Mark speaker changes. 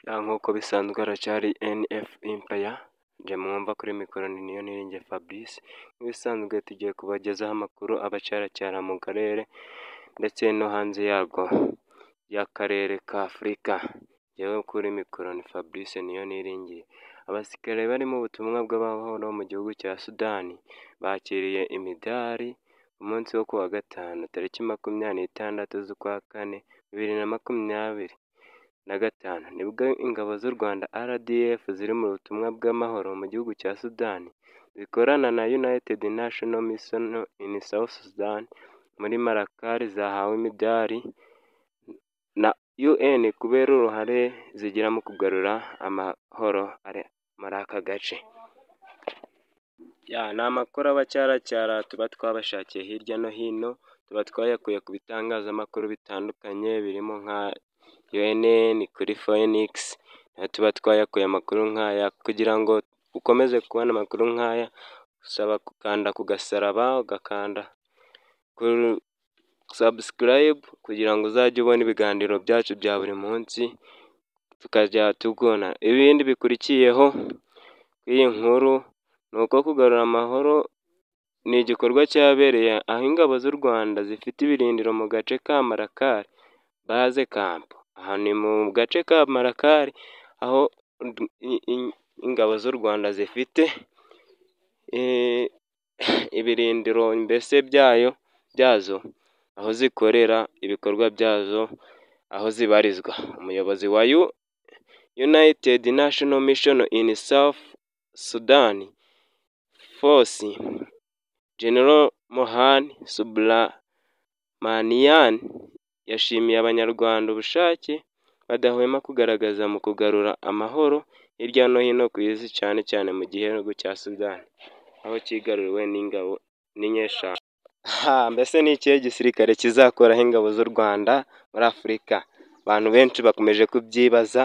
Speaker 1: Nk'uko bisanzwe haracyari NF Empire, njye mwumva kuri mikoro ni Niyoniringiye Fabrice, nk'ibisanzwe tugiye kubagezaho amakuru aba acyaracyara mu karere ndetse no hanze yarwo y'akarere ka Afurika. Njyewe kuri mikoro ni Fabrice Niyoniringiye. Abasirikare bari mu butumwa bw'amahoro mu gihugu cya Sudani bakiriye imidari ku munsi wo kuwa gatanu tariki 26 z'ukwa kane 2025 nibwo ingabo z'u Rwanda RDF ziri mu butumwa bw'amahoro mu gihugu cya Sudani zikorana na United National Mission in South Sudan muri Malakal zahawe imidari na UN kubera uruhare zigira mu kugarura amahoro muri aka gace. Ni amakuru aba acyaracyara tuba twabashakiye hirya no hino, tuba twayakuye ku bitangazamakuru bitandukanye birimo nka UNN, kuri Phoenix, tuba twayakuye amakuru nk'aya. Kugira ngo ukomeze kubona amakuru nk'aya usaba gukanda ku gasaraba, ugakanda kuri subscribe kugira ngo uzajye ubona ibiganiro byacu bya buri munsi tukajya tubona. Ibindi bikurikiyeho iyi nkuru ni uko kugarura amahoro ni igikorwa cyabereye aho ingabo z'u Rwanda zifite ibirindiro mu gace ka Malakal base camp. Aha ni mu gace ka Malakal aho ingabo z'u Rwanda zifite ibirindiro mbese byazo aho zikorera ibikorwa byazo, aho zibarizwa. Umuyobozi wa United National Mission in South Sudan Force, General Mohan Subramanian, yashimiye Abanyarwanda ubushake badahwema kugaragaza mu kugarura amahoro hirya no hino ku isi, cyane cyane mu gihugu cya Sudani aho kigaruriwe n'ingabo n'inyeshyamba. Mbese ni ikihe gisirikare kizakoraho ingabo z'u Rwanda muri Afurika? Abantu benshi bakomeje kubyibaza